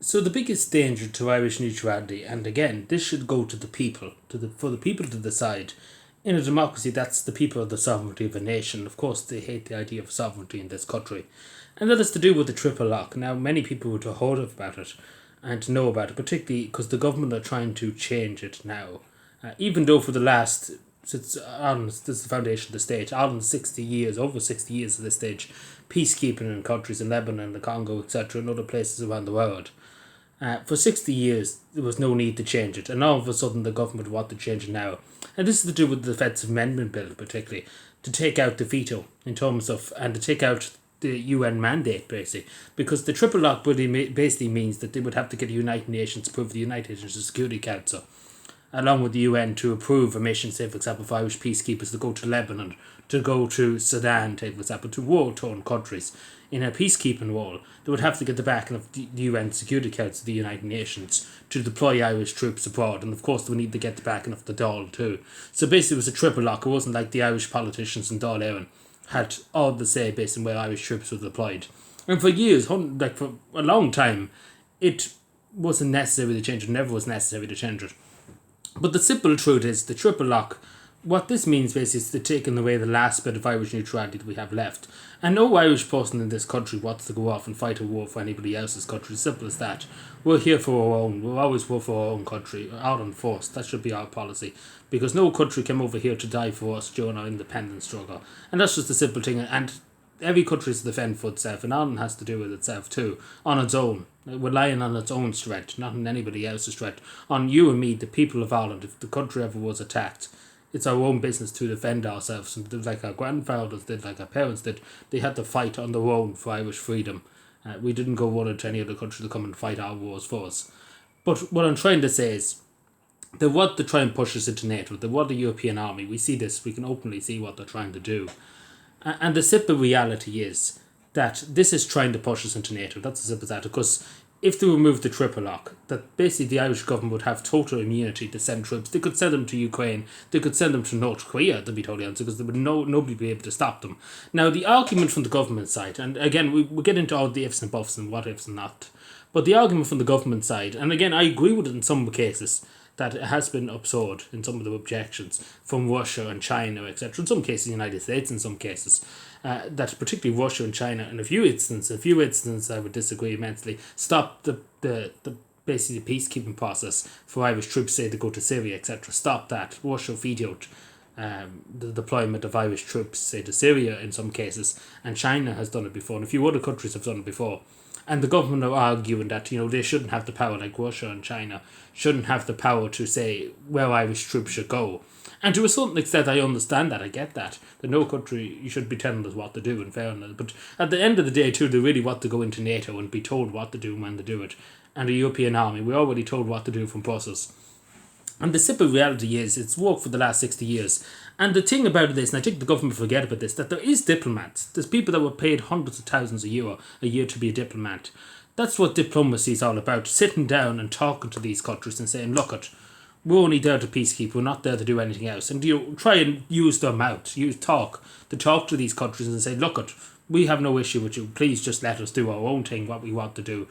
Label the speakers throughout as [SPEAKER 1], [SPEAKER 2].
[SPEAKER 1] So the biggest danger to Irish neutrality, and again, this should go to the people, for the people to decide. In a democracy, that's the people of the sovereignty of a nation. Of course, they hate the idea of sovereignty in this country, and that is to do with the triple lock. Now, many people would have heard about it and know about it, particularly because the government are trying to change it now. Even though for the last, since Ireland, this is the foundation of the state, Ireland 60 years, over 60 years at this stage, peacekeeping in countries in Lebanon, the Congo, etc., and other places around the world. For 60 years, there was no need to change it, and all of a sudden the government want to change it now. And this is to do with the Defence Amendment Bill, particularly, to take out the veto in terms of, and to take out the UN mandate, basically, because the triple lock basically means that they would have to get the United Nations to approve the United Nations Security Council, along with the UN, to approve a mission, say for example, for Irish peacekeepers to go to Lebanon, to go to Sudan, take for example, to war-torn countries. In a peacekeeping role, they would have to get the backing of the UN Security Council, the United Nations, to deploy Irish troops abroad, and of course they would need to get the backing of the Dáil too. So basically it was a triple lock. It wasn't like the Irish politicians in Dáil Éireann had all the say based on where Irish troops were deployed. And for years, like for a long time, it wasn't necessary to change it, never was necessary to change it. But the simple truth is, the triple lock, what this means basically is to taking away the last bit of Irish neutrality that we have left. And no Irish person in this country wants to go off and fight a war for anybody else's country. Simple as that. We're here for our own. We'll always work for our own country. Out on force. That should be our policy. Because no country came over here to die for us during our independence struggle. And that's just the simple thing. And every country has to defend for itself. And Ireland has to do with itself too. On its own. Relying on its own strength. Not on anybody else's strength. On you and me, the people of Ireland. If the country ever was attacked, it's our own business to defend ourselves, and like our grandfathers did, like our parents did. They had to fight on their own for Irish freedom. We didn't go running to any other country to come and fight our wars for us. But what I'm trying to say is, they want to try and push us into NATO. They want the European army. We see this. We can openly see what they're trying to do. And the simple reality is that this is trying to push us into NATO. That's as simple as that. Because if they remove the triple lock, that basically the Irish government would have total immunity to send troops. They could send them to Ukraine. They could send them to North Korea, to be totally honest, because there would nobody be able to stop them. Now, the argument from the government side, and again, we get into all the ifs and buts and what ifs and not, but the argument from the government side, and again, I agree with it in some cases, that it has been absurd in some of the objections from Russia and China, etc. In some cases, the United States, in some cases, that particularly Russia and China, in a few instances, I would disagree immensely, stop the basically the peacekeeping process for Irish troops, say, to go to Syria, etc. Stop that. Russia vetoed the deployment of Irish troops, say, to Syria in some cases, and China has done it before, and a few other countries have done it before. And the government are arguing that, they shouldn't have the power, like Russia and China, shouldn't have the power to say where Irish troops should go. And to a certain extent, I understand that, I get that. That no country, you should be telling us what to do, in fairness. But at the end of the day, too, they really want to go into NATO and be told what to do and when to do it. And the European army, we're already told what to do from Brussels. And the simple reality is, it's worked for the last 60 years. And the thing about it is, and I think the government forget about this, that there is diplomats. There's people that were paid hundreds of thousands of euro a year to be a diplomat. That's what diplomacy is all about. Sitting down and talking to these countries and saying, look, we're only there to peacekeep, we're not there to do anything else. And try and use their mouth, to talk to these countries and say, look, we have no issue with you. Please just let us do our own thing, what we want to do.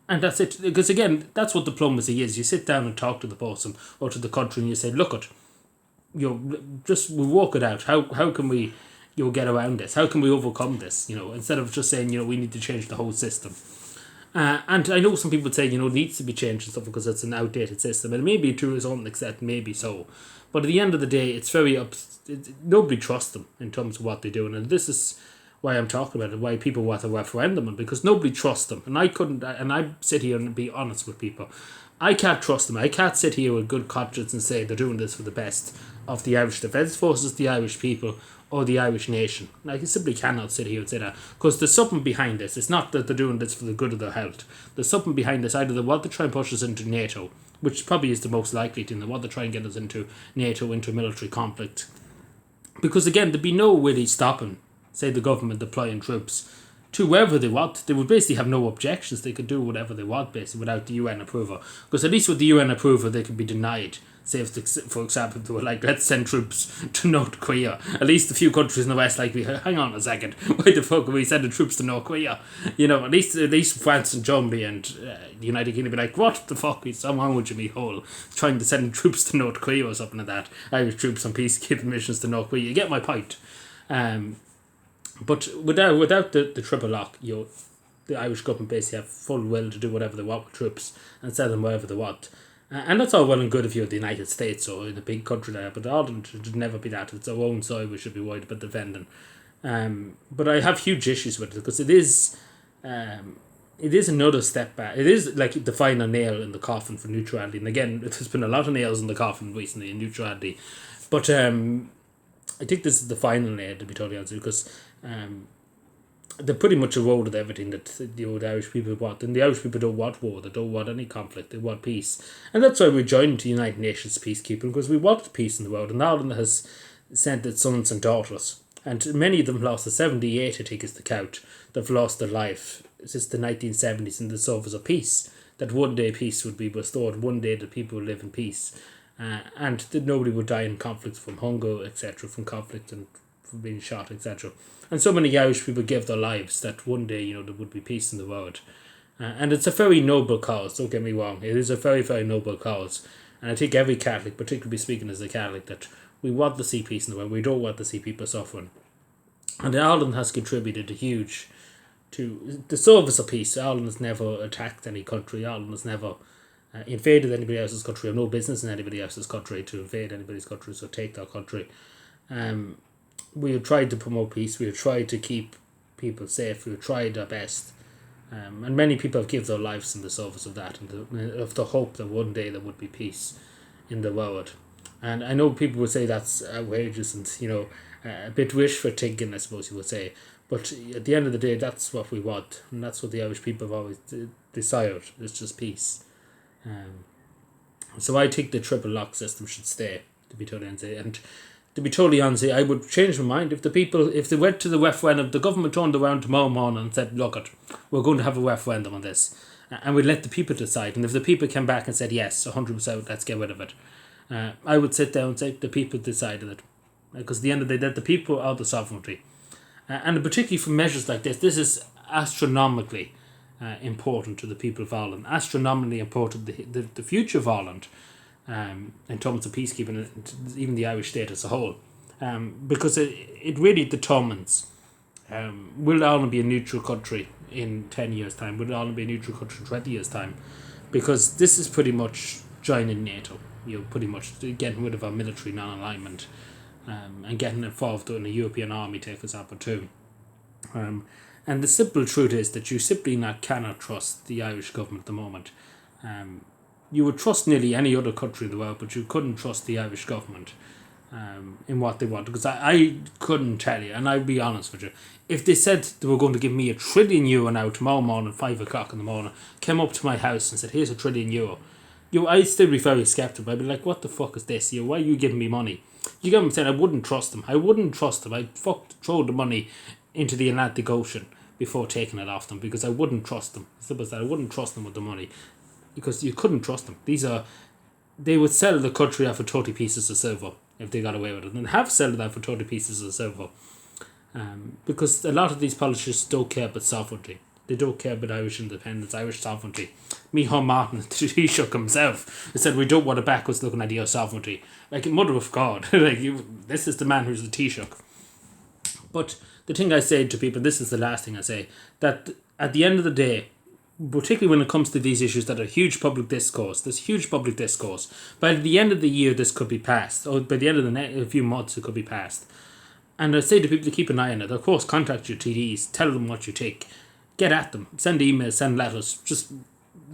[SPEAKER 1] And that's it. Because again, that's what diplomacy is. You sit down and talk to the person or to the country and you say, look, we'll work it out. How can we get around this? How can we overcome this? Instead of just saying, we need to change the whole system. And I know some people would say, it needs to be changed and stuff because it's an outdated system. And maybe to a certain extent, maybe so. But at the end of the day, it's nobody trusts them in terms of what they're doing. And this is why I'm talking about it, why people want a referendum, and because nobody trusts them. And I sit here and be honest with people. I can't trust them. I can't sit here with good conscience and say they're doing this for the best of the Irish Defence Forces, the Irish people, or the Irish nation. I simply cannot sit here and say that, because there's something behind this. It's not that they're doing this for the good of their health. There's something behind this. Either they want to try and push us into NATO, which probably is the most likely thing. They want to try and get us into NATO, into military conflict. Because again, there'd be no really stopping, say, the government deploying troops to wherever they want. They would basically have no objections. They could do whatever they want, basically, without the UN approval. Because at least with the UN approval, they could be denied say, for example, they were like, let's send troops to North Korea. At least a few countries in the West, like, hang on a second, why the fuck are we sending troops to North Korea? You know, at least France and Germany and the United Kingdom be like, what the fuck is wrong with you, me hole? Trying to send troops to North Korea or something like that. Irish troops on peacekeeping missions to North Korea. You get my point. But without the triple lock, the Irish government basically have full will to do whatever they want with troops and send them wherever they want. And that's all well and good if you're the United States or in a big country like that, but Ireland should never be that. It's our own soil we should be worried about defending. But I have huge issues with it because it is another step back. It is like the final nail in the coffin for neutrality. And again, there's been a lot of nails in the coffin recently in neutrality. But I think this is the final nail, to be totally honest, because they pretty much eroded everything that the Irish people want. And the Irish people don't want war, they don't want any conflict, they want peace. And that's why we joined the United Nations peacekeeping, because we want peace in the world. And Ireland has sent its sons and daughters. And many of them lost, the 78 I think is the count, they've lost their life since the 1970s in the service of peace. That one day peace would be restored, one day that people would live in peace. And that nobody would die in conflict from hunger, etc., from conflict and from being shot, etc. And so many Irish people gave their lives that one day, there would be peace in the world. And it's a very noble cause, don't get me wrong. It is a very, very noble cause. And I think every Catholic, particularly speaking as a Catholic, that we want to see peace in the world. We don't want to see people suffering. And Ireland has contributed huge to the service of peace. Ireland has never attacked any country. Ireland has never invaded anybody else's country. We have no business in anybody else's country to invade anybody's country, so take their country. We have tried to promote peace. We have tried to keep people safe. We have tried our best. And many people have given their lives in the service of that, and of the hope that one day there would be peace in the world. And I know people would say that's outrageous and, a bit wishful thinking, I suppose you would say. But at the end of the day, that's what we want. And that's what the Irish people have always desired. It's just peace. So I think the triple lock system should stay, to be totally honest. And to be totally honest, I would change my mind if they went to the referendum, the government turned around tomorrow morning and said, look, we're going to have a referendum on this. And we'd let the people decide. And if the people came back and said, yes, 100%, let's get rid of it. I would sit down and say, the people decided it. Because at the end of the day, the people are the sovereignty. And particularly for measures like this is astronomically important to the people of Ireland, astronomically important to the future of Ireland in terms of peacekeeping, and even the Irish state as a whole. Because it really determines, will Ireland be a neutral country in 10 years' time? Will Ireland be a neutral country in 20 years' time? Because this is pretty much joining NATO. Pretty much getting rid of our military non-alignment and getting involved in the European army, take example, too. And the simple truth is that you simply cannot trust the Irish government at the moment. You would trust nearly any other country in the world, but you couldn't trust the Irish government in what they want. Because I couldn't tell you, and I'll be honest with you, if they said they were going to give me €1 trillion now tomorrow morning, 5 o'clock in the morning, came up to my house and said, here's €1 trillion, I'd still be very sceptical. I'd be like, what the fuck is this? Why are you giving me money? You get what I'm saying? I wouldn't trust them. I'd throw the money into the Atlantic Ocean before taking it off them, because I wouldn't trust them. Simple as that. I wouldn't trust them with the money, because you couldn't trust them. They would sell the country out for 30 pieces of silver if they got away with it, and have sold that for 30 pieces of silver. Because a lot of these politicians don't care about sovereignty. They don't care about Irish independence, Irish sovereignty. Micheál Martin, the Taoiseach himself, said we don't want a backwards looking idea of sovereignty. Like, mother of God, this is the man who's the Taoiseach. But the thing I say to people, this is the last thing I say, that at the end of the day, particularly when it comes to these issues that are huge public discourse, by the end of the year this could be passed, or by the end of a few months it could be passed. And I say to people to keep an eye on it. Of course, contact your TDs, tell them what you think. Get at them, send emails, send letters, just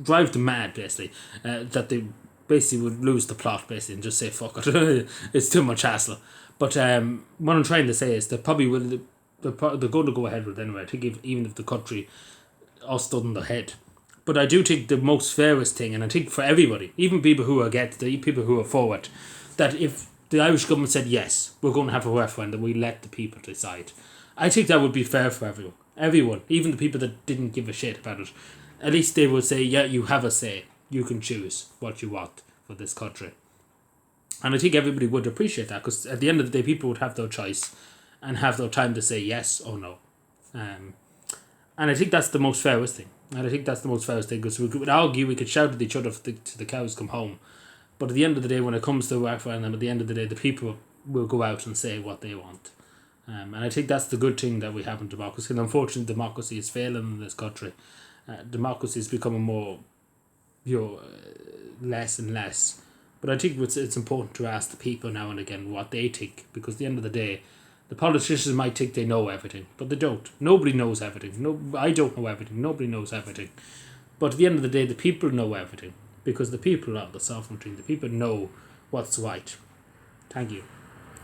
[SPEAKER 1] drive them mad, basically, that they basically would lose the plot, basically, and just say, fuck it, it's too much hassle. But what I'm trying to say is they probably will, they're going to go ahead with it anyway. I think even if the country all stood on their head. But I do think the most fairest thing, and I think for everybody, even people who are against it, people who are for it, that if the Irish government said, yes, we're going to have a referendum, we let the people decide. I think that would be fair for everyone. Everyone, even the people that didn't give a shit about it, at least they would say, yeah, you have a say. You can choose what you want for this country. And I think everybody would appreciate that, because at the end of the day, people would have their choice and have their time to say yes or no. Um, and I think that's the most fairest thing. And I think that's the most fairest thing, because we could argue, we could shout at each other till the cows come home. But at the end of the day, when it comes to a referendum, at the end of the day, the people will go out and say what they want. And I think that's the good thing that we have in democracy. And unfortunately, democracy is failing in this country. Democracy is becoming more, less and less. But I think it's important to ask the people now and again what they think, because at the end of the day, the politicians might think they know everything, but they don't. Nobody knows everything. No, I don't know everything. Nobody knows everything. But at the end of the day, the people know everything, because the people are the sovereignty. The people know what's right. Thank you.